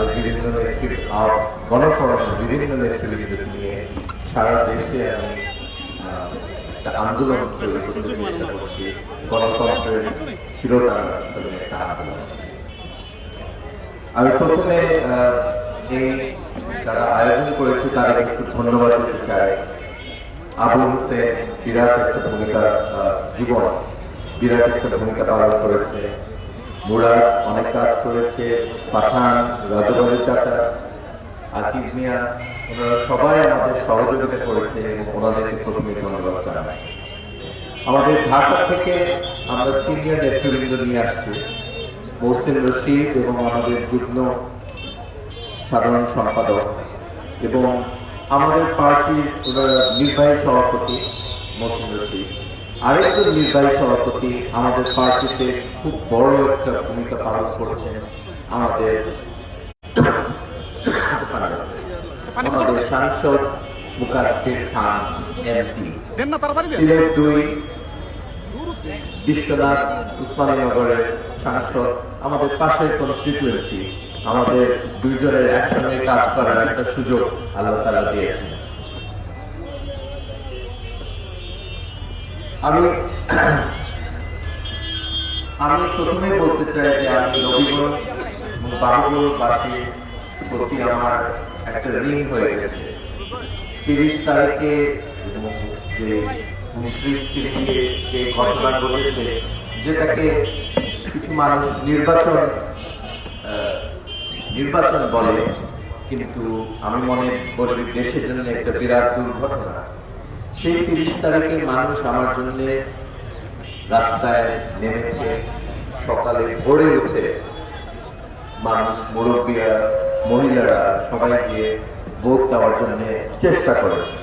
আমাদের বিভিন্ন গণফোরামের বিভিন্ন নেতৃবৃন্দ নিয়ে সারা দেশে আমি একটা আন্দোলন তৈরি করতে চেষ্টা করছি, গণতন্ত্রের চিরতার একটা আন্দোলন। আমি প্রথমে এই যারা আয়োজন করেছে তারা একটু ধন্যবাদ দিতে চাই। আবুল হোসেন বিরাট একটা ভূমিকা, জীবন বিরাট একটা ভূমিকা পালন করেছে। মুরাদ অনেক কাজ করেছে, পাঠান, রাজবাড়ি চাচা, আকিব মিয়া, ওনারা সবাই আমাদের সহযোগিতা করেছে এবং ওনাদেরকে প্রথমে ধন্যবাদ জানাই। আমাদের ঢাকা থেকে আমরা সিনিয়র নেতৃবৃন্দ নিয়ে আসছি, মহসিন রশিদ এবং আমাদের যুগ্ম সাধারণ সম্পাদক এবং আমাদের পার্টির নির্বাহী সভাপতি মহসিন রশিদ, আরেকজন নির্বাহী সভাপতি আমাদের পার্টিতে খুব বড় একটা ভূমিকা পালন করছেন আমাদের সাংসদ মুকাদ্দির খান এমপি, সিলেট 2 বিশ্বনাথ উসমানীনগরের সাংসদ, আমাদের পাশের কনস্টিটিউয়েন্সি, আমাদের দুইজনের একসঙ্গে কাজ করার একটা সুযোগ আল্লাহ তাআলা দিয়েছেন। আমি প্রথমে বলতে চাই যে আমি নবীগঞ্জ এবং বাহুবলবাসীর প্রতি আমার একটা ঋণ হয়ে গেছে। 30 তারিখে যে 29 তারিখে যে ঘটনা ঘটেছে, যেটাকে কিছু মানুষ নির্বাচন বলে, কিন্তু আমি মনে করি দেশের জন্য একটা বিরাট দুর্ঘটনা। সেই 30 তারিখে মানুষ আমার জন্য রাস্তায় নেমেছে, সকালে ভোরে উঠে মানুষ, মুরব্বীরা, মহিলারা সবাই গিয়ে ভোট দেওয়ার জন্য চেষ্টা করেছে।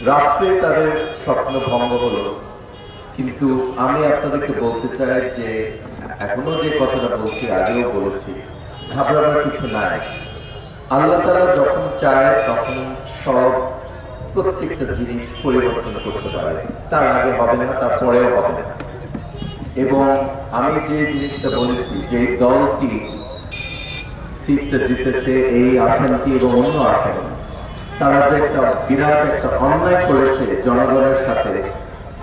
রাত্রে তাদের স্বপ্ন ভঙ্গ হলো, কিন্তু আমি আপনাদেরকে বলতে চাই যে এখনো যে কথাটা বলছি, আগেও বলেছি, ঘাবড়ানোর কিছু নাই। আল্লাহ তাআলা যখন চায় তখন সব প্রত্যেকটা জিনিস পরিবর্তন করতে পারে। তার আগে হবে না, তার পরেও হবে না। এবং আমি যে জিনিসটা বলেছি, যে দলটি সিটটা জিতেছে, এই আসনটি এবং অন্য আসন, তারা যে একটা বিরাট একটা অন্যায় করেছে জনগণের সাথে,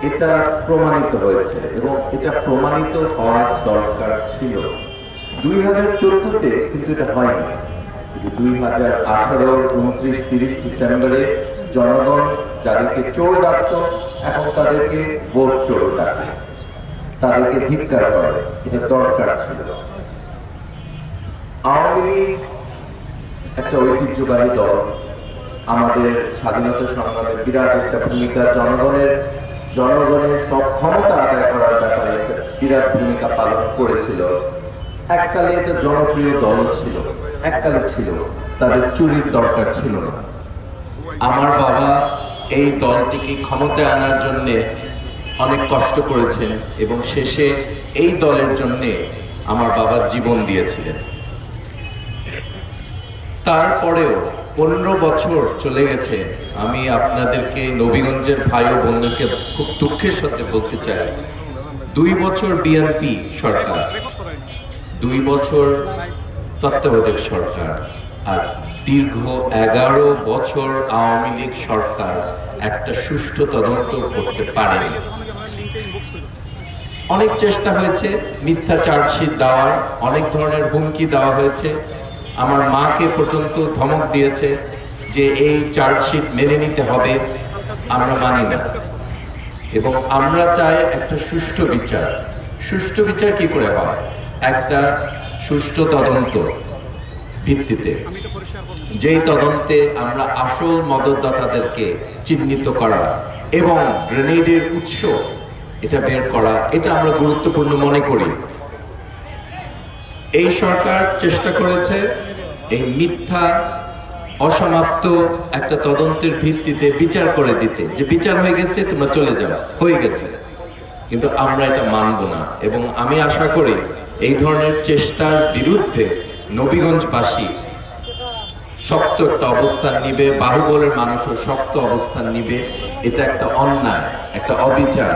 এটা প্রমাণিত হয়েছে এবং এটা প্রমাণিত হওয়ার দরকার ছিল। 2014-তে কিন্তু এটা হয়নি। 2018, 29, 30 ডিসেম্বরে জনগণ যাদেরকে চোর ডাকত, এখন তাদেরকে ভোট চোর ডাকে, তাদেরকে ধিক্কার করে। এটা দরকার ছিল। আওয়ামী লীগ একটা ঐতিহ্যবাহী দল, আমাদের স্বাধীনতা সংগ্রামে বিরাট একটা ভূমিকা, জনগণের সব ক্ষমতা আদায় করার ব্যাপারে একটা বিরাট ভূমিকা পালন করেছিল। এককালে এটা জনপ্রিয় দল ছিল, এককালে ছিল, তাদের চুরির দরকার ছিল না। আমার বাবা এই দলটিকে ক্ষমতায় আনার জন্য অনেক কষ্ট করেছেন এবং শেষে এই দলের জন্য আমার বাবা জীবন দিয়েছিলেন। তারপরেও 15 বছর চলে গেছে। আমি আপনাদেরকে, নবীগঞ্জের ভাই ও বোনদেরকে খুব দুঃখের সাথে বলতে চাই, 2 বছর বিএনপি সরকার, 2 বছর তত্ত্বাবধায়ক সরকার, আর দীর্ঘ 11 বছর আওয়ামী লীগ সরকার একটা সুষ্ঠু তদন্ত করতে পারেনি। অনেক চেষ্টা হয়েছে মিথ্যা চার্জশিট দেওয়ার, অনেক ধরনের হুমকি দেওয়া হয়েছে। আমার মাকে পর্যন্ত ধমক দিয়েছে যে এই চার্জশিট মেনে নিতে হবে, আমরা মানি না। এবং আমরা চাই একটা সুষ্ঠু বিচার। সুষ্ঠু বিচার কি করে হয়? একটা সুষ্ঠু তদন্ত ভিত্তিতে, যেই তদন্তে আমরা আসল মদতদাতাদেরকে চিহ্নিত করা এবং গ্রেনেডের উৎস এটা বের করা, এটা আমরা গুরুত্বপূর্ণ মনে করি। এই সরকার চেষ্টা করেছে এই মিথ্যা অসমাপ্ত একটা তদন্তের ভিত্তিতে বিচার করে দিতে, যে বিচার হয়ে গেছে, তোমরা চলে যাও, হয়ে গেছে। কিন্তু আমরা এটা মানব না এবং আমি আশা করি এই ধরনের চেষ্টার বিরুদ্ধে নবীগঞ্জবাসী শক্ত একটা অবস্থান নিবে, বাহুবলের মানুষও শক্ত অবস্থান নিবে। এটা একটা অন্যায়, একটা অবিচার,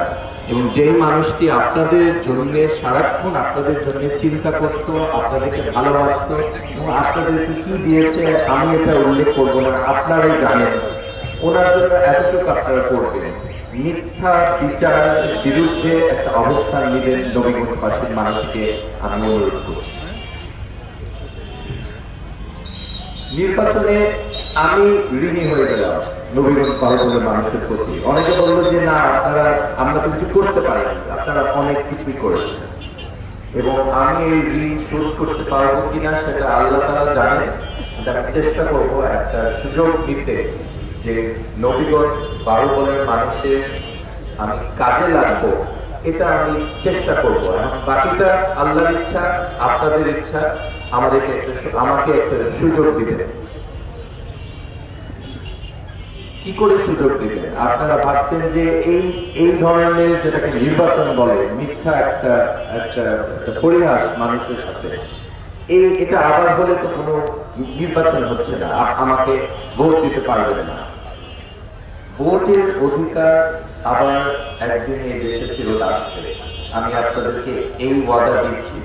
এবং যেই মানুষটি আপনাদের জন্য সারাক্ষণ আপনাদের জন্য চিন্তা করত, আপনাদেরকে ভালোবাসত এবং আপনাদেরকে কি দিয়েছে আমি এটা উল্লেখ করবো না, আপনারাই জানেন, ওনার জন্য এতটুকু আপনারা করবেন। মিথ্যা বিচার বিরুদ্ধে একটা অবস্থান নিবেন নবীগঞ্জবাসীর মানুষকে আমি অনুরোধ করছি। নির্বাচনে আমি ঋণী হয়ে গেলাম নবীগঞ্জ বাহুবলের মানুষের প্রতি। অনেকে বললো যে না, আমরা তো কিছু করতে পারি, আপনারা অনেক কিছুই করেছেন এবং আমি এই ঋণ শোধ করতে পারবো কিনা সেটা আল্লাহ তাআলা জানেন। আমি চেষ্টা করবো একটা সুযোগ দিতে যে নবীগঞ্জ বাহুবলের মানুষের আমি কাজে লাগবো, এটা আমি চেষ্টা করবো। বাকিটা আল্লাহর ইচ্ছা, আপনাদের ইচ্ছা, আমাকে একটা সুযোগ দিবেন। কি করে সুযোগ দিবেন? আপনারা ভাবছেন যে এই ধরনের যেটাকে নির্বাচন বলে, মিথ্যা একটা পরিহাস মানুষের সাথে, এটা আবার হলে তো কোনো নির্বাচন হচ্ছে না, আমাকে ভোট দিতে পারবেন না। ভোটের অধিকার আবার একদিন এই দেশে ফেরত আসবে, আমি আপনাদেরকে এই ওয়াদা দিচ্ছি।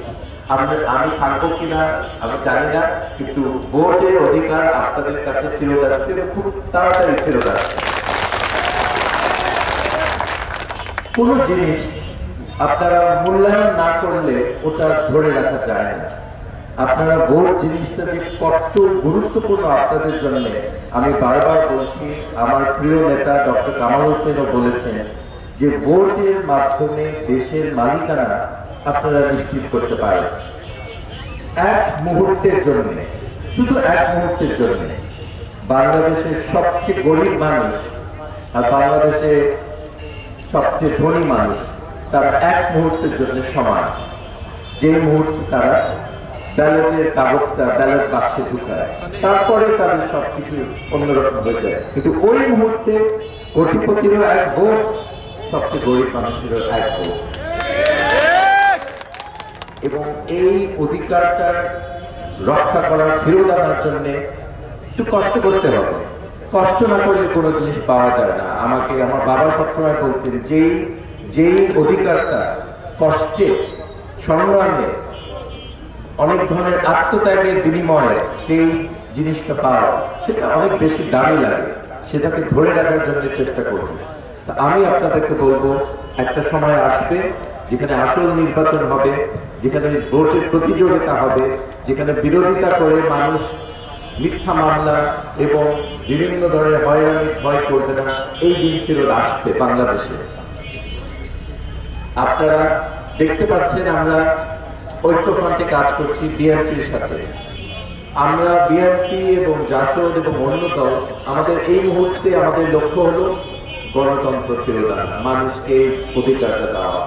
আমি থাকবো কিনা আমি জানি না, কিন্তু ভোটের অধিকার আপনাদের কাছে ফেরত আসবে, খুব তাড়াতাড়ি ফেরত আসবে। কোন জিনিস আপনারা মূল্যায়ন না করলে ওটা ধরে রাখা যায় না। আপনারা ভোট জিনিসটা যে কত গুরুত্বপূর্ণ আপনাদের জন্য, আমি বারবার বলছি, আমার প্রিয় নেতা ডক্টর কামাল হোসেনও বলেছেন যে ভোটের মাধ্যমে দেশের মালিকানা আপনারা নিশ্চিত করতে পারেন। এক মুহূর্তের জন্য, শুধু এক মুহূর্তের জন্য বাংলাদেশের সবচেয়ে গরিব মানুষ আর বাংলাদেশের সবচেয়ে ধনী মানুষ তারা এক মুহূর্তের জন্য সমান। যে মুহূর্তে তারা ব্যালটের কাগজটা ব্যালট বাক্সে ঢুকায়, তারপরে তাদের সবকিছু অন্যরকম হয়ে যায়। কিন্তু ওই মুহূর্তে কোটিপতিরও এক ভোট, সবচেয়ে গরিব মানুষেরও এক ভোট। এবং এই অধিকারটা রক্ষা করার, ফেরত আনার জন্য একটু কষ্ট করতে হবে। কষ্ট না করলে কোনো জিনিস পাওয়া যায় না। আমাকে আমার বাবা সবসময় বলতেন, যেই অধিকারটা কষ্টে, সংগ্রামে, অনেক ধরনের আত্মত্যাগের বিনিময়ে সেই জিনিসটা পাওয়া, সেটা অনেক বেশি দামি লাগে, সেটাকে ধরে রাখার জন্য চেষ্টা করব। আমি আপনাদেরকে বলবো, একটা সময় আসবে যেখানে আসল নির্বাচন হবে, যেখানে ভোটের প্রতিযোগিতা হবে, যেখানে বিরোধিতা করে মানুষ মিথ্যা মামলা এবং বিভিন্ন ধরনের হয়রানি ভয় করবে না। এই দিন ফেরত আসবে বাংলাদেশে। আপনারা দেখতে পাচ্ছেন আমরা ঐক্যফ্রন্টে কাজ করছি বিএনপির সাথে। আমরা বিএনপি এবং জাসদ এবং অন্য দল, আমাদের এই মুহূর্তে আমাদের লক্ষ্য হলো গণতন্ত্র ফেরত আনা, মানুষকে অধিকারটা দেওয়া।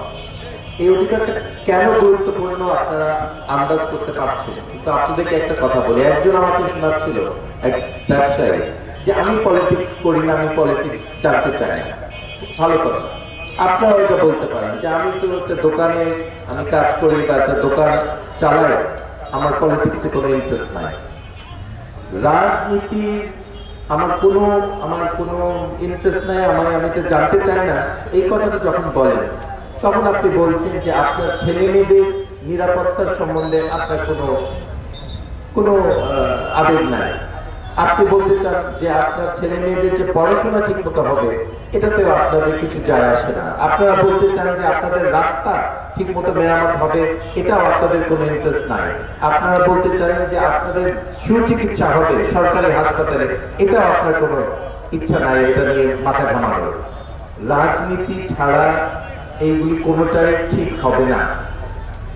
এই অধিকারটা কেন গুরুত্বপূর্ণ আপনারা আন্দাজ করতে পারছেন। কিন্তু আপনাদেরকে একটা কথা বলি, একজন আমাকে শোনাচ্ছিল, এক ব্যবসায়ী, যে আমি পলিটিক্স করি না, আমি পলিটিক্স জানতে চাই না। ভালো কথা, আপনারা ওইটা বলতে পারেন যে আমি তো একটা দোকানে আমি কাজ করি বা একটা দোকান চালাই, আমার পলিটিক্সে কোনো ইন্টারেস্ট নাই, রাজনীতি আমার কোনো ইন্টারেস্ট নাই, আমি তো জানতে চাই না। এই কথাটা যখন বলেন তখন আপনি বলছেন যে আপনার ছেলে মেয়েদের নিরাপত্তার সম্বন্ধে আপনার কোনো আবেগ নাই। আপনি বলতে চান যে আপনার ছেলে মেয়েদের যে পড়াশোনা ঠিক মতো হবে, এটাতেও আপনাদের কিছু যায় আসে না। আপনারা বলতে চান যে আপনাদের রাস্তা ঠিক মতো মেরামত হবে, এটাও আপনাদের কোনো ইন্টারেস্ট নাই। আপনারা বলতে চান যে আপনাদের সুচিকিৎসা হবে সরকারি হাসপাতালে, এটাও আপনার কোনো ইচ্ছা নাই, এটা নিয়ে মাথা ঘামানো। রাজনীতি ছাড়া এইগুলি কোনোটাই ঠিক হবে না।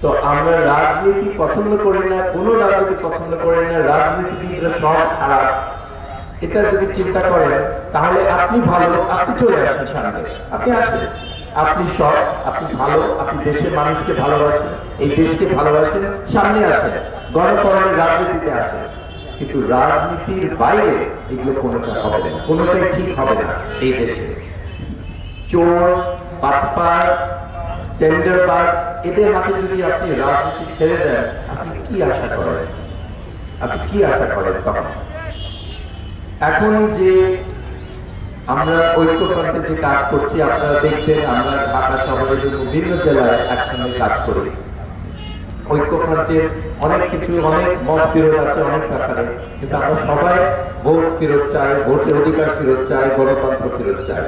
তো আমরা রাজনীতি পছন্দ করি না, কোনো রাজনীতি পছন্দ করি না, রাজনীতিবিদরা সব খারাপ, এটা যদি চিন্তা করেন তাহলে আপনি ভালো, আপনি চলে আসেন সামনে, আপনি আসেন, আপনি সৎ, আপনি ভালো, আপনি দেশের মানুষকে ভালোবাসেন, এই দেশকে ভালোবাসেন, সামনে আসেন, গণকরণের রাজনীতিতে আসেন। কিন্তু রাজনীতির বাইরে এগুলো কোনোটা হবে না, কোনোটাই ঠিক হবে না। এই দেশে চোর, বাটপার, টেন্ডারবাজ, এদের হাতে যদি আপনি রাজনীতি ছেড়ে দেন, আপনি কি আশা করেন? তখন এখন যে আমরা ঐক্যফ্রন্টে যে কাজ করছি আপনারা দেখবেন আমরা ঢাকা শহরের বিভিন্ন জেলায় একসঙ্গে কাজ করি। ঐক্যফ্রন্টে অনেক কিছু, অনেক মত বিরোধ আছে অনেক ব্যাপারে, কিন্তু আমরা সবাই ভোট ফেরত চাই, ভোটের অধিকার ফেরত চাই, গণতন্ত্র ফেরত চাই।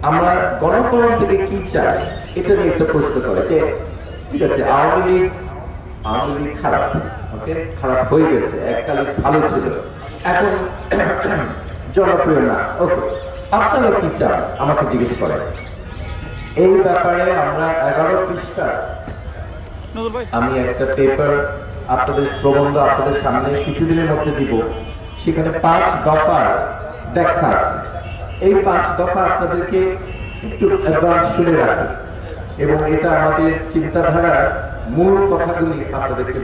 আমরা গণতন্ত্র থেকে কি চাই এটা নিয়ে একটা প্রশ্ন করে যে ঠিক আছে আওয়ামী লীগ খারাপ, ওকে, খারাপ হয়ে গেছে, এককালে ভালো ছিল, এখন জনপ্রিয় না, ওকে, আপনারা কি চান আমাকে জিজ্ঞেস করেন। এই ব্যাপারে আমরা 11 পৃষ্ঠা আমি একটা পেপার আপনাদের প্রবন্ধ আপনাদের সামনে কিছুদিনের মধ্যে দিব, সেখানে 5 দফার ব্যাখ্যা আছে। এই 5 দফা আপনাদেরকে একটু অ্যাডভান্স শুনে রাখি এবং এটা আমাদের চিন্তাধারার মূল কথাগুলি আপনাদেরকে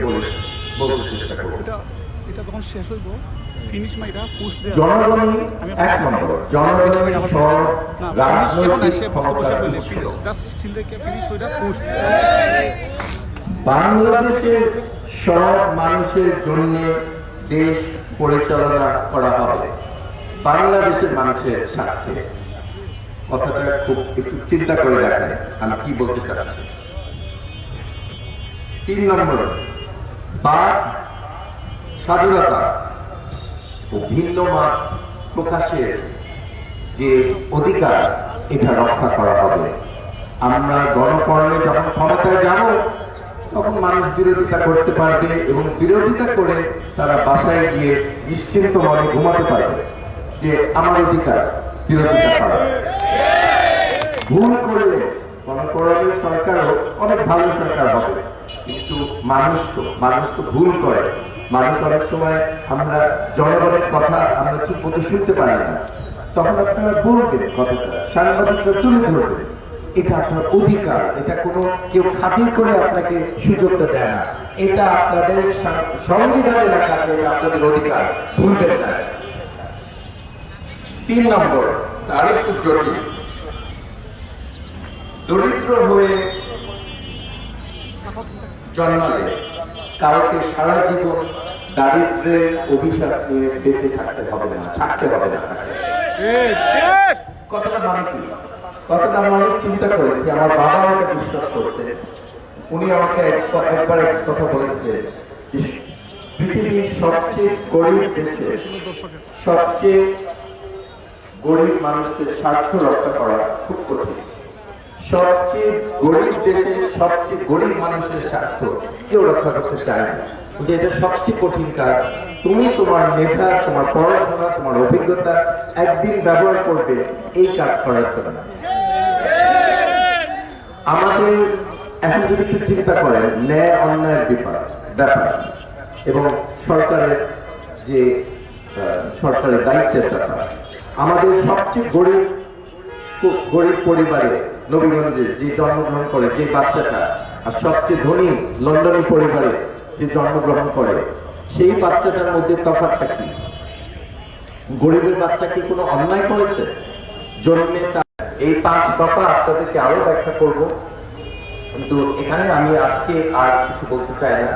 বলতে চেষ্টা করব। এটা যখন শেষ হইব ফিনিশ মাইরা পোস্ট দেয়া জনগণই এক নম্বর, জনগণই সব রাজনৈতিক বাংলাদেশের সব মানুষের জন্য দেশ পরিচালনা করা হবে বাংলাদেশের মানুষের স্বার্থে। কথাটা খুব একটু চিন্তা করে দেখেন আমি কি বলতে চাচ্ছি। 3 নম্বর, বাক স্বাধীনতা ও ভিন্ন মত প্রকাশের যে অধিকার এটা রক্ষা করা হবে। আমরা গণফোরামে যখন ক্ষমতায় যাব তখন মানুষ বিরোধিতা করতে পারবে এবং বিরোধিতা করে তারা বাসায় গিয়ে নিশ্চিন্ত মনে ঘুমাতে পারবে যে আমার অধিকার বিরোধিতা করা। ভুল করলে গণফোরামের সরকারও অনেক ভালো সরকার হবে, কিন্তু মানুষ তো ভুল করে। মানুষ অনেক সময় আমরা জনগণের কথা আমরা ঠিক মতো শুনতে পারি না, তখন আপনারা বলবেন কথাটা, সাংবাদিকরা তুলে ধরবেন, এটা আপনার অধিকার, এটা কোনো কেউ খাতির করে আপনাকে সুযোগটা দেয় না, এটা আপনাদের সংবিধানে লেখা আছে, এটা আপনাদের অধিকার, ভুলবেন না। 3 নম্বর, তার একটু জটিল, দরিদ্র হয়ে জন্মালে কাউকে সারা জীবন দারিদ্র্যের অভিশাপ নিয়ে বেঁচে থাকতে হবে না। কথাটা মানে কি? কথাটা আমি অনেক চিন্তা করেছি, আমার বাবা আমাকে বিশ্বাস করতেন। উনি আমাকে একবার এক কথা বলেছিলেন যে পৃথিবীর সবচেয়ে গরিব দেশে সবচেয়ে গরিব মানুষদের স্বার্থ রক্ষা করা খুব কঠিন। সবচেয়ে গরিব দেশের সবচেয়ে গরিব মানুষের স্বার্থ কেউ রক্ষা করতে চায় না, যে এটা সবচেয়ে কঠিন কাজ। তুমি তোমার মেধা, তোমার পড়াশোনা, তোমার অভিজ্ঞতা একদিন ব্যবহার করবে এই কাজ করার জন্য। আমাদের এখন যদি একটু চিন্তা করেন ন্যায় অন্যায়ের ব্যাপার এবং সরকারের দায়িত্বের ব্যাপার, আমাদের সবচেয়ে গরিব পরিবারে নবীগঞ্জে যে জন্মগ্রহণ করে যে বাচ্চাটা, আর সবচেয়ে ধনী লন্ডনী পরিবারে যে জন্মগ্রহণ করে সেই বাচ্চাটার মধ্যে তফাৎটা কি? গরিবের বাচ্চা কি কোনো অন্যায় করেছে? জন্মে এই 5 দফা আপনাদেরকে আরো ব্যাখ্যা করব, কিন্তু এখানে আমি আজকে আর কিছু বলতে চাই না।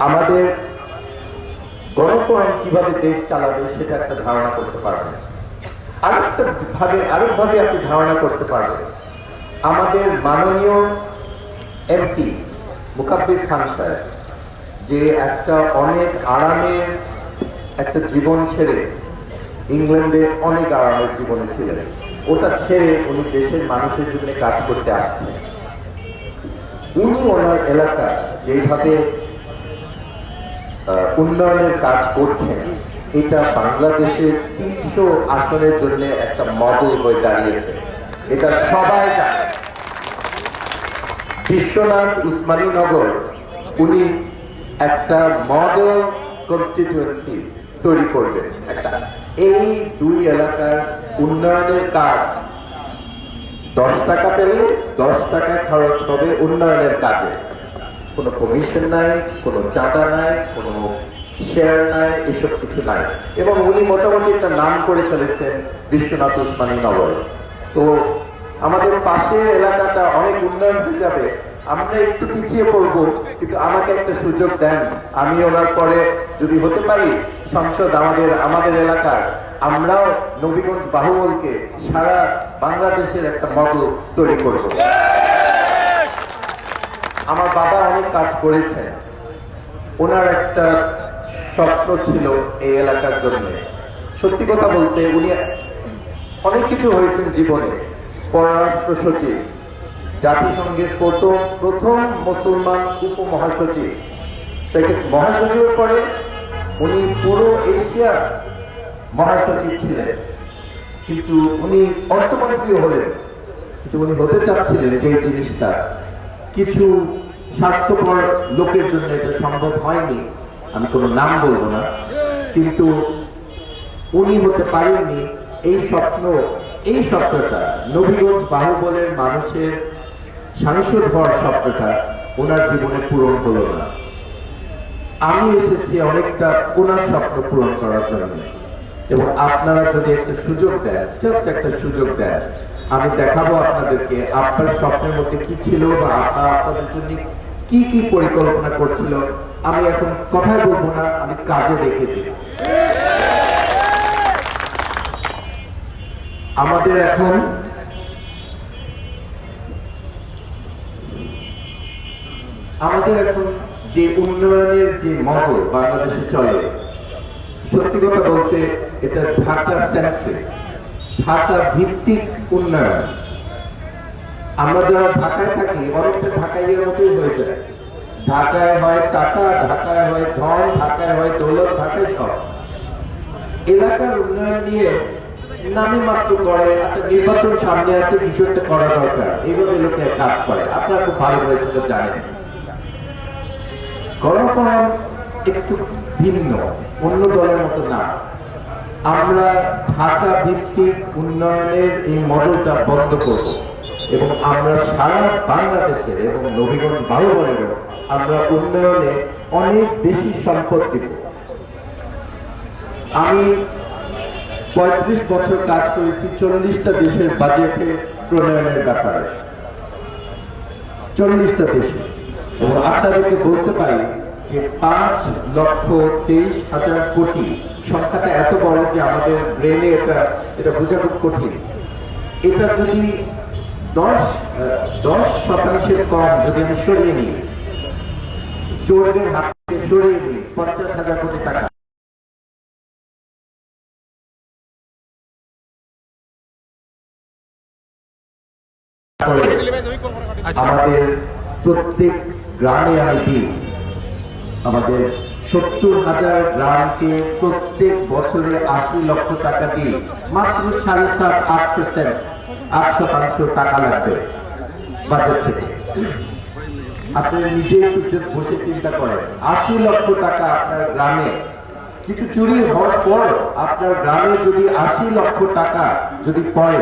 আমাদের গণফোরাম কিভাবে দেশ চালাবে সেটা একটা ধারণা করতে পারবেন। আরেকভাবে আপনি ধারণা করতে পারবেন। আমাদের মাননীয় এমপি মুকাব্বির খান সাহেব যে একটা অনেক আরামের একটা জীবন ছেড়ে ইংল্যান্ডে অনেক আরামের জীবনে ছিলেন, ওটা ছেড়ে উনি দেশের মানুষের জন্য কাজ করতে আসছেন। উনি ওনার এলাকা যেভাবে উন্নয়নের কাজ করছেন, এটা বাংলাদেশের 300 আসনের জন্য একটা মডেল হয়ে দাঁড়িয়েছে। এটা সবাই জানে। বিশ্বনাথ উসমানী নগর উনি একটা মডেল কনস্টিটিউয়েন্সি তৈরি করবেন। এই 2 এলাকার উন্নয়নের কাজ 10 টাকা পেলে 10 টাকা খরচ হবে উন্নয়নের কাজে। কোনো কমিশন নাই, কোনো চাঁদা নাই, কোনো শেয়ার নাই, এসব কিছু নাই। এবং উনি মোটামুটি একটা নাম করে ফেলেছেন বিশ্বনাথ উসমানী নগর। তো আমাদের পাশের এলাকাটা অনেক উন্নয়ন হয়ে যাবে, আমরা একটু পিছিয়ে পড়বো, কিন্তু আমাকে একটা সুযোগ দেন, আমি ওনার পরে যদি হতে পারি সংসদ আমাদের এলাকার, আমরাও নবীগঞ্জ বাহুবলকে সারা বাংলাদেশের একটা মডেল তৈরি করব। আমার বাবা অনেক কাজ করেছেন, ওনার একটা স্বপ্ন ছিল এই এলাকার জন্য। সত্যি কথা বলতে উনি অনেক কিছু হয়েছেন জীবনে, পররাষ্ট্র সচিব, জাতিসংঘের প্রথম মুসলমান উপমহাসচিব, মহাসচিবের পরে উনি পুরো এশিয়া মহাসচিব ছিলেন। কিন্তু উনি অর্থমন্ত্রী হলেন, কিন্তু উনি হতে চাচ্ছিলেন যে জিনিসটা কিছু স্বার্থপর লোকের জন্য এটা সম্ভব হয়নি, আমি কোনো নাম বলবো না, কিন্তু উনি হতে পারেননি। এই স্বপ্নটা নবীগঞ্জ বাহুবলের মানুষের সাংসদ হওয়ার স্বপ্নটা ওনার জীবনে পূরণ হলো না। আমি এসেছি অনেকটা ওনার স্বপ্ন পূরণ করার জন্য, এবং আপনারা যদি একটা সুযোগ দেন, জাস্ট একটা সুযোগ দেন, আমি দেখাবো আপনাদেরকে আপনার স্বপ্নের মধ্যে কি ছিল বা আপনাদের জন্য কি কি পরিকল্পনা করছিল। আমি এখন কথাই বলবো না, আমি কাজে দেখে দিই। আমাদের এখন যে উন্নয়নের যে মডেল বাংলাদেশে চলে, সত্যি কথা বলতে এটা ঢাকা সেন্ট্রিক, ঢাকা ভিত্তিক উন্নয়ন। আমরা যারা ঢাকায় থাকি অনেকটা ঢাকাইয়ের মতোই হয়ে যায়। ঢাকায় হয় টাকা, ঢাকায় হয় ধন, ঢাকায় হয় দৌলত, ঢাকায় সব। এলাকার উন্নয়ন নিয়ে নামে মাত্র করে, আচ্ছা নির্বাচন সামনে আছে, কিছু একটা করা দরকার, এইভাবে লোকে কাজ করে। আপনারা খুব ভালো করে সেটা জানেন। গণফোরাম একটু ভিন্ন, অন্য দলের মতো না। আমরা ঢাকা ভিত্তিক উন্নয়নের এই মডেলটা বন্ধ করব, এবং আমরা সারা বাংলাদেশের এবং নবীগঞ্জ বাহুবলেরও আমরা উন্নয়নে অনেক বেশি সম্পদ দিব। আমি 35 বছর কাজ করেছি 40টা দেশের বাজেটে প্রণয়নের ব্যাপারে, 40টা দেশে, এবং আপনাদেরকে বলতে পারি যে 5,23,000 কোটি সংখ্যাটা এত বড় যে আমাদের ব্রেনে এটা বোঝা খুব কঠিন। এটা যদি 10% কম যদি আমি সরিয়ে নিই, চোরের হাত থেকে সরিয়ে নিই 50,000 কোটি টাকা, আমাদের প্রত্যেক গ্রামে আমি দিই, আমাদের 70,000 গ্রামকে প্রত্যেক বছরে 80 লক্ষ টাকা দিই, মাত্র 7.5-8%, 8% টাকা লাগবে বাজেট থেকে। আপনি নিজে একটু বসে চিন্তা করেন, 80 লক্ষ টাকা আপনার গ্রামে, কিছু চুরি হওয়ার পর আপনার গ্রামে যদি 80 লক্ষ টাকা যদি পড়ে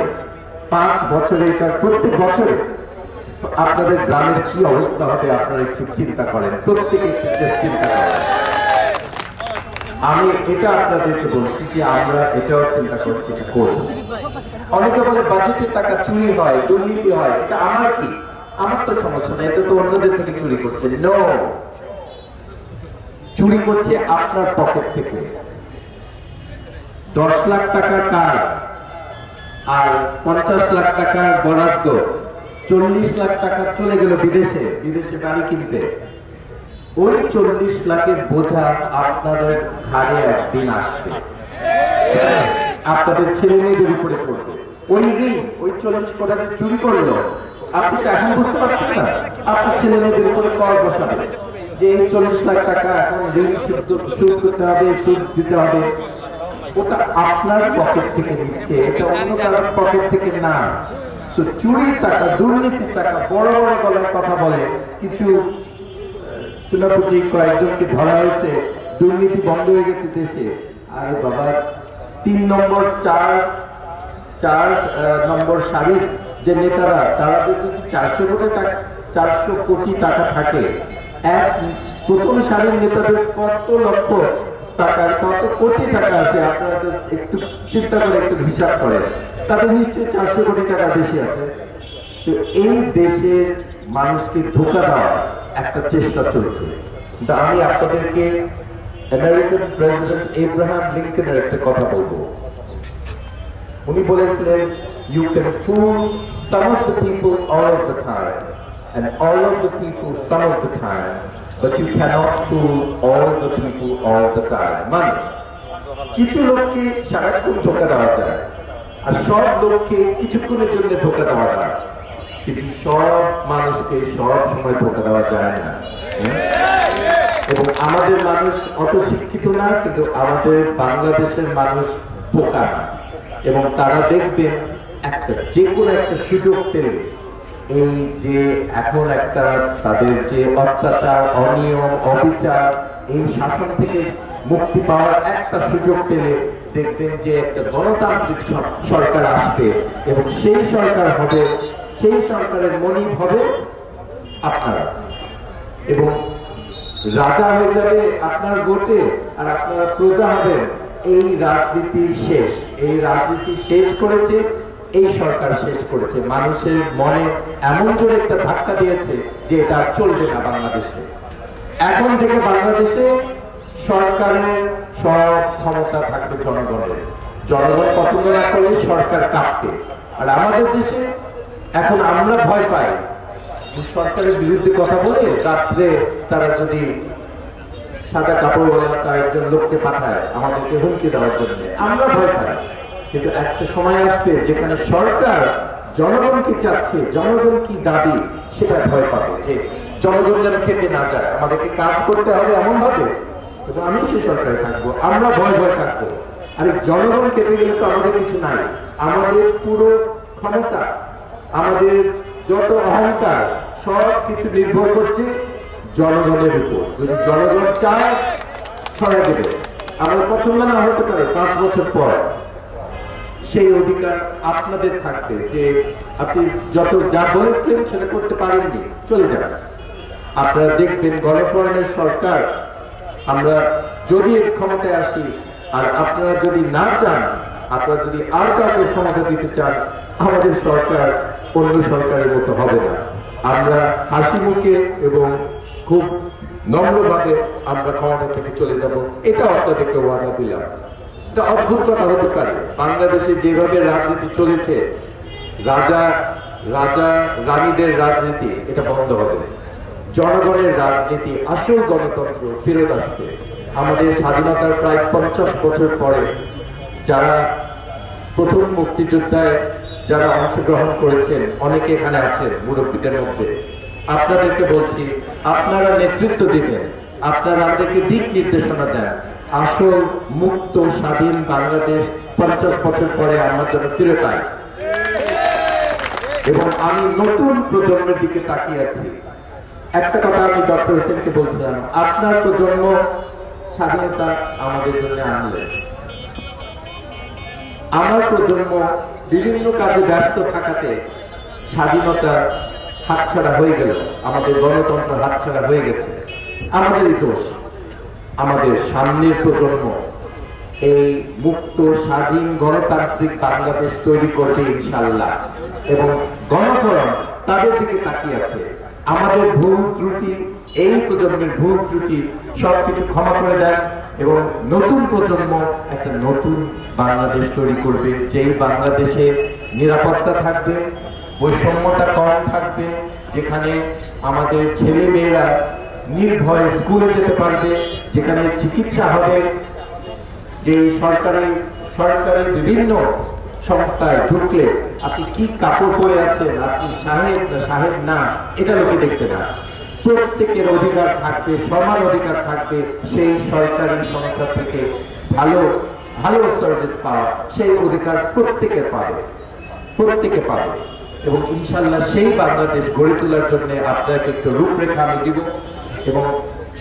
5 বছরে, এটা প্রত্যেক বছরে আপনাদের গ্রামের কি অবস্থা হবে আপনারা একটু চিন্তা করেন, প্রত্যেকে চিন্তা করেন। আমি এটা আপনাদেরকে বলছি যে আমরা এটাও চিন্তা করছি যে করব। অনেকে বলে বাজেটের টাকা চুরি হয়, দুর্নীতি হয়, এটা আমার কি, আমার তো সমস্যা নেই, এটা তো অন্যদের থেকে চুরি করছে। নো, চুরি করছে আপনার পকেট থেকে। 10 লাখ টাকার কাজ আর 50 লাখ টাকার বরাদ্দ, 40 লাখ টাকা চলে গেল বিদেশে বাড়ি কিনতে। ওই 40 লাখের বোঝা আপনাদের ঘাড়ে একদিন আসবে, আপনাদের ছেলে মেয়েদের উপরে পড়বে। ওই ঋণ, ওই 40 কোটি টাকা চুরি করলো, আপনি তো এখন বুঝতে পারছেন না, আপনার ছেলে মেয়েদের উপরে কর বসাবে যে এই 40 লাখ টাকা এখন ঋণ সুদ করতে হবে, সুদ দিতে হবে। ওটা আপনার পকেট থেকে নিচ্ছে, এটা অন্য কারোর পকেট থেকে না। চুরির টাকা, দুর্নীতির টাকা, বড় বড় গলায় কথা বলে কিছু চুনাপুচি কয়েকজনকে ধরা হয়েছে, দুর্নীতি বন্ধ হয়ে গেছে দেশে। আরে বাবা, 3 নম্বর 4 নম্বর সারির যে নেতারা, তারা যদি 400 কোটি টাকা থাকে, প্রথম সারির নেতাদের কত লক্ষ টাকার, কত কোটি টাকা আছে আপনারা একটু চিন্তা করে একটু হিসাব করেন, তাদের নিশ্চয়ই 400 কোটি টাকা বেশি আছে। তো এই দেশের মানুষকে ধোঁকা দেওয়ার একটা চেষ্টা চলছে। কিন্তু আমি আপনাদেরকে আমেরিকান প্রেসিডেন্ট এব্রাহাম লিঙ্কনের একটা কথা বলবো। উনি বলেছিলেন, you can fool some of the people all of the time and all of the people some of the time, but you cannot fool all the people all the time. মানে কিছু লোককে সারাক্ষণ ধোঁকা দেওয়া যায়, আর সব লোককে কিছুক্ষণের জন্য ধোঁকা দেওয়া যায়, কিন্তু সব মানুষকে সব সময় ধোঁকা দেওয়া যায় না। এবং আমাদের মানুষ অত শিক্ষিত না, কিন্তু আমাদের বাংলাদেশের মানুষ বোকা না। এবং তারা দেখবেন একটা যে কোনো একটা সুযোগ পেলে, এই যে এখন একটা তাদের যে অত্যাচার, অনিয়ম, অবিচার, এই শাসন থেকে মুক্তি পাওয়ার একটা সুযোগ পেলে দেখবেন যে একটা গণতান্ত্রিক সরকার আসবে, এবং সেই সরকার হবে, সেই সরকারের মনিব হবে আপনারা, এবং রাজা হয়ে যাবে আপনার ভোটে, আর আপনারা প্রজা হবেন। এই রাজনীতি শেষ, এই রাজনীতি শেষ করেছে এই সরকার, শেষ করেছে। মানুষের মনে এমন জোরে একটা ধাক্কা দিয়েছে যে এটা চলবে না বাংলাদেশে। এখন থেকে বাংলাদেশে সরকারের সব ক্ষমতা থাকবে জনগণের। জনগণ পছন্দ না করলে সরকার কাঁপবে। আর আমাদের দেশে এখন আমরা ভয় পাই সরকারের বিরুদ্ধে কথা বলে রাত্রে তারা যদি সাদা কাপড়ওয়ালা কয়েকজন লোককে পাঠায় আমাদেরকে হুমকি দেওয়ার জন্য, আমরা ভয় পাই। কিন্তু একটা সময় আসবে যেখানে সরকার জনগণ কি চাচ্ছে, জনগণ কি দাবি, সেটা ভয় পাবে, যে জনগণ যেন খেতে না যায়, আমাদেরকে কাজ করতে হবে এমন ভাবে, কিন্তু আমি সেই সরকারে থাকবো, আমরা ভয় ভয় থাকবো। আর জনগণ খেতে গেলে তো আমাদের কিছু নাই, আমাদের পুরো ক্ষমতা, আমাদের যত অহংকার, সব কিছু নির্ভর করছে জনগণের উপর। যদি জনগণ চায় ছড়াই দেবে, আমরা পছন্দ না হতে পারে 5 বছর পর, সেই অধিকার আপনাদের থাকবে যে আপনি যত যা বলেছিলেন সেটা করতে পারেননি, চলে যান। আপনারা দেখবেন গণফোরামের সরকার, আমরা যদি ক্ষমতায় আসি, আর আপনারা যদি না চান, আপনারা যদি আর কাউকে ক্ষমতা দিতে চান, আমাদের সরকার অন্য সরকারের মতো হবে না। আমরা হাসি মুখে এবং খুব নম্রভাবে আমরা ক্ষমতা থেকে চলে যাব, এটা আপনাদেরকে ওয়াদা দিলাম। এটা অদ্ভুত কথা হতে পারে, বাংলাদেশে যেভাবে রাজনীতি চলেছে, রাজা রাজা রানীদের রাজনীতি, এটা বন্ধ হবে। জনগণের রাজনীতি, আসল গণতন্ত্র ফেরত আসবে। আমাদের স্বাধীনতার প্রায় 50 বছর পরে যারা প্রথম মুক্তিযোদ্ধায় যারা অংশগ্রহণ করেছেন, অনেকে এখানে আছেন মুরব্বীদের মধ্যে, আপনাদেরকে বলছি, আপনারা নেতৃত্ব দিবেন, আপনারা আমাদেরকে দিক নির্দেশনা দেন। আসল মুক্ত স্বাধীন বাংলাদেশ 50 বছর পরে আমরা যেন ফিরে পাই। এবং আমি নতুন প্রজন্মের দিকে তাকিয়ে আছি। একটা কথা আমি ডক্টর হোসেনকে বলছিলাম, আপনার প্রজন্ম স্বাধীনতা আমাদের জন্য আনলেন, আমার প্রজন্ম বিভিন্ন কাজে ব্যস্ত থাকাতে স্বাধীনতা হাতছাড়া হয়ে গেল, আমাদের গণতন্ত্র হাতছাড়া হয়ে গেছে। আমাদেরই দোষ। আমাদের সামনের প্রজন্ম এই মুক্ত স্বাধীন গণতান্ত্রিক বাংলাদেশ তৈরি করবে ইনশাআল্লাহ, এবং গণফোরাম তাদের দিকে তাকিয়ে আছে। আমাদের ভুল ত্রুটি, এই প্রজন্মের ভুল ত্রুটি সবকিছু ক্ষমা করে দেন, এবং নতুন প্রজন্ম একটা নতুন বাংলাদেশ তৈরি করবে, যেই বাংলাদেশে নিরাপত্তা থাকবে, বৈষম্যতা কম থাকবে, যেখানে আমাদের ছেলে মেয়েরা নির্ভয়ে স্কুলে যেতে পারবে, যেখানে চিকিৎসা হবে, যে সরকারি বিভিন্ন সংস্থায় ঢুকলে আপনি কি কাপড় পরে আছেন, আপনি সাহেব না সাহেব না, এটা লোকে দেখতে না। প্রত্যেকের অধিকার থাকবে, সমান অধিকার থাকবে সেই সরকারি সংস্থা থেকে ভালো ভালো সার্ভিস পাওয়া, সেই অধিকার প্রত্যেকে পাবে। এবং ইনশাল্লাহ সেই বাংলাদেশ গড়ে তোলার জন্য আপনাকে একটু রূপরেখা আমি দিব, এবং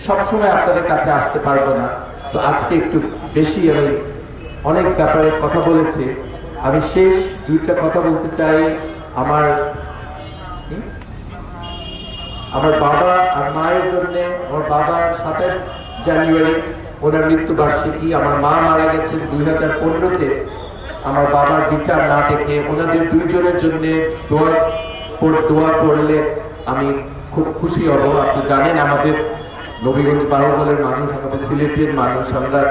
সবসময় আপনাদের কাছে আসতে পারবো না, তো আজকে একটু বেশি আমি অনেক ব্যাপারে কথা বলেছি। আমি শেষ 2টা কথা বলতে চাই। আমার বাবা আর মায়ের জন্য, আমার বাবার 27 জানুয়ারি ওনার মৃত্যুবার্ষিকী, আমার মা মারা গেছেন 2015-তে। আমার বাবার বিচার না দেখে ওনাদের 2জনের জন্য দোয়া পড়লে আমি খুব খুশি হব। আপনি জানেন আমাদের নবীগঞ্জ বাহুবলের মানুষ, আমাদের সিলেটের মানুষ, আমরা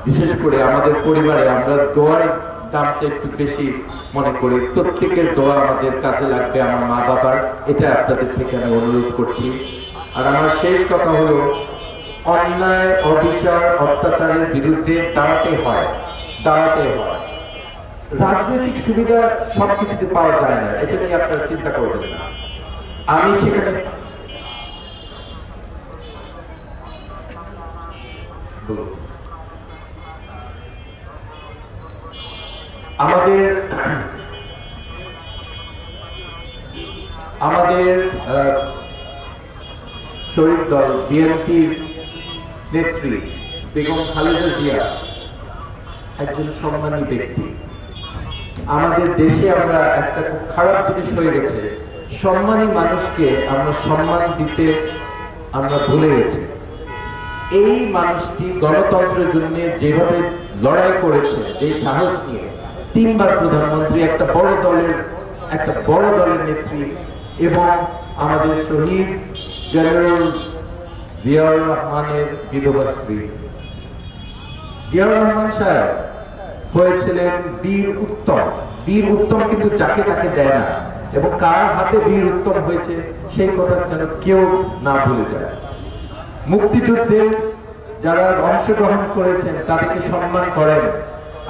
বিশেষ করে আমাদের পরিবারে আমরা দোয়ার দামটা একটু বেশি মনে করি। প্রত্যেকের দোয়া আমাদের কাজে লাগবে, আমার মা বাবার, এটা আপনাদের থেকে আমি অনুরোধ করছি। আর আমার শেষ কথা হলো, অন্যায় অবিচার অত্যাচারের বিরুদ্ধে দাঁড়াতে হয়। রাজনৈতিক সুবিধা সবকিছুতে পাওয়া যায় না, এটা নিয়ে আপনারা চিন্তা করবেন না। আমি সেখানে আমাদের শহীদ দল বিএনপির নেত্রী বেগম খালেদা জিয়া একজন সম্মানী ব্যক্তি। আমাদের দেশে আমরা একটা খুব খারাপ জিনিস হয়ে গেছে, সম্মানী মানুষকে আমরা সম্মান দিতে আমরা ভুলে গেছি। এই মানুষটি গণতন্ত্রের জন্য যেভাবে লড়াই করেছে, যে সাহস নিয়ে, 3 বার প্রধানমন্ত্রী, একটা বড় দলের নেত্রী, এবং আমাদের শহীদ জেনারেল জিয়াউর রহমানের বিধবা স্ত্রী। জিয়াউর রহমান সাহেব হয়েছিলেন বীর উত্তম। বীর উত্তম কিন্তু যাকে তাকে দেয় না, এবং কার হাতে বীর উত্তম হয়েছে সেই কথা যেন কেউ না ভুলে যায়। মুক্তিযুদ্ধে যারা অংশগ্রহণ করেছেন তাদেরকে সম্মান করেন,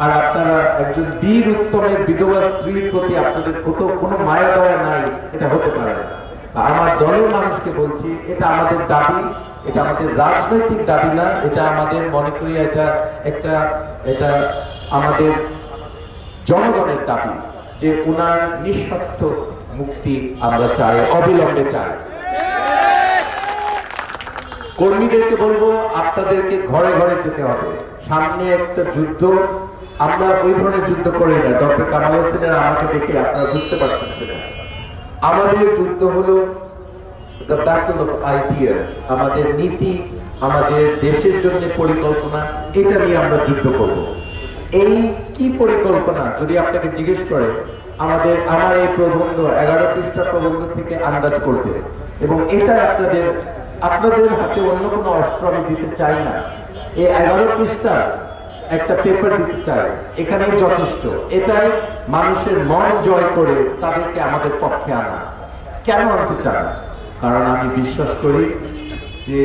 আর আপনারা একজন বীর উত্তমের বিধবা স্ত্রীর প্রতি আপনাদের কোনো মায়া দয়া নাই, এটা হতে পারে না। আমার দলের মানুষকে বলছি, এটা আমাদের দাবি, এটা আমাদের রাজনৈতিক দাবি না, এটা আমাদের মনে করি এটা আমাদের জনগণের দাবি, যে ওনার নিঃস্বার্থ মুক্তি আমরা চাই, অবিলম্বে চাই। কর্মীদেরকে বলবো, আপনাদেরকে ঘরে ঘরে যেতে হবে। সামনে একটা যুদ্ধ, আমরা ওই ধরনের যুদ্ধ করি না। ডক্টর কামাল হোসেনের আমাকে দেখে আপনারা বুঝতে পারছেন সেটা। আমাদের যুদ্ধ হলো দ্য ব্যাটল অফ আইডিয়াস, আমাদের নীতি, আমাদের দেশের জন্য পরিকল্পনা, এটা নিয়ে আমরা যুদ্ধ করব। এই কি পরিকল্পনা যদি আপনাকে জিজ্ঞেস করে, আমার এই প্রবন্ধ 11 পৃষ্ঠা প্রবন্ধ থেকে আন্দাজ করবে, এবং এটা আপনাদের হাতে অন্য কোনো অস্ত্র আমি দিতে চাই না। এই 11 পৃষ্ঠা একটা পেপার দিতে চাই, এখানেই যথেষ্ট। এটাই মানুষের মন জয় করে তাদেরকে আমাদের পক্ষে আনা। কেন আনতে চাই? কারণ আমি বিশ্বাস করি যে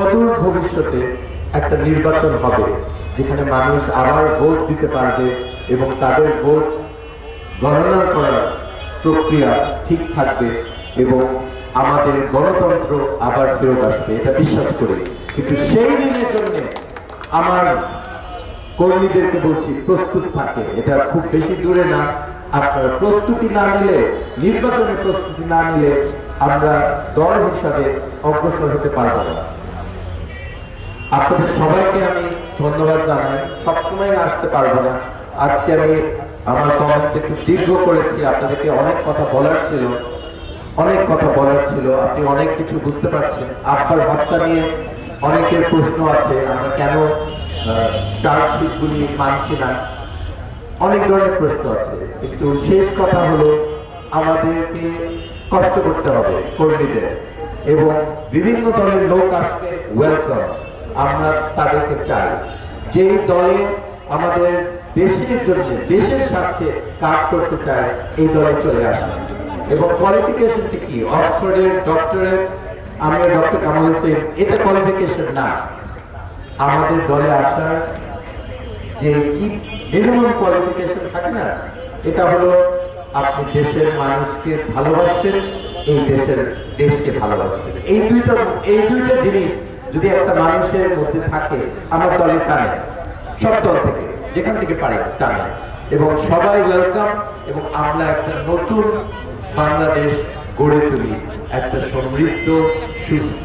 অদূর ভবিষ্যতে একটা নির্বাচন হবে, যেখানে মানুষ আবার ভোট দিতে পারবে, এবং তাদের ভোট গণনা করার প্রক্রিয়া ঠিক থাকবে, এবং আমাদের গণতন্ত্র আবার ফেরত আসবে, এটা বিশ্বাস করি। কিন্তু সেই দিনের জন্য আমার কর্মীদেরকে বলছি, প্রস্তুত থাকে। এটা খুব বেশি দূরে না। আপনারা প্রস্তুতি না নিলে, নির্বাচনের প্রস্তুতি না নিলে আমরা দল হিসাবে অগ্রসর হতে পারবো না। আপনাদের সবাইকে আমি ধন্যবাদ জানাই। সবসময় আসতে পারবো না, আজকে আমি আমার কমেন্টস একটু দীর্ঘ করেছি। আপনাদেরকে অনেক কথা বলার ছিল, আপনি অনেক কিছু বুঝতে পারছেন। আপনার হত্যা নিয়ে অনেকের প্রশ্ন আছে, আমরা কেন চার্জশিটগুলি মানছি না, অনেক ধরনের প্রশ্ন আছে। কিন্তু শেষ কথা হলো, আমাদেরকে কষ্ট করতে হবে কর্মীদের, এবং বিভিন্ন দলের লোক আসবে, ওয়েলকাম, আমরা তাদেরকে চাই। যেই দলে আমাদের দেশের জন্য, দেশের স্বার্থে কাজ করতে চায়, এই দলে চলে আসে। এবং কোয়ালিফিকেশনটি কি? অক্সফোর্ডের ডক্টরেট, আমি ডক্টর কামাল হোসেন, এটা কোয়ালিফিকেশন না। আমাদের দলে আসার যে কি মিনিমাম কোয়ালিফিকেশন থাকে না, এটা হলো আপনি দেশের মানুষকে ভালোবাসতেন, দেশকে ভালোবাসতেন। এই দুইটা জিনিস যদি একটা মানুষের মধ্যে থাকে, আমার দলে টানে, সব দল থেকে, যেখান থেকে পারে টানে, এবং সবাই ওয়েলকাম। এবং আমরা একটা নতুন বাংলাদেশ গড়ে তুলি, একটা সমৃদ্ধ, সুস্থ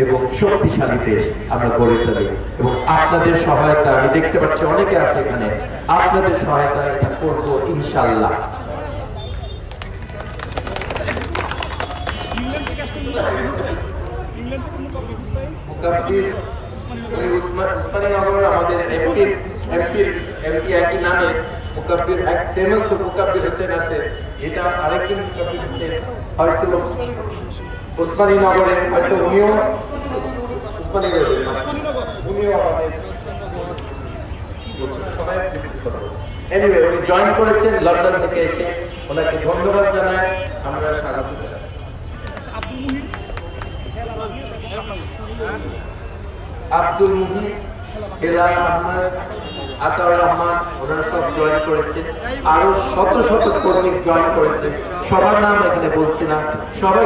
এবং শক্তিশালী দেশ আমরা গড়ে তুলি। এবং আপনাদের সহায়তা, আমি দেখতে পাচ্ছি অনেকে আছে এখানে, আপনাদের সহায়তা এটা করবো ইনশাল্লাহ। উসমানীনগর আমাদের এমপি একই নামে মুকাব্বির এক ফেমাস মুকাব্বির হোসেন আছে, এটা আরেকজন মুকাব্বির হোসেন হয়তো ওসমানী নগরে, হয়তো উনিও ওসমানী নগরে, উনিও আমাদের সবাই এনিওয়ে উনি জয়েন করেছেন লন্ডন থেকে এসে, ওনাকে ধন্যবাদ জানাই, আমরা স্বাগত জানাই। আব্দুল মুহিত, হেলাল আহমদ, আতাউর রহমান, ওনারা সব জয়েন করেছেন, আরো শত শত কর্মী জয়েন করেছেন, সবার নাম এখানে বলছি না, সবাই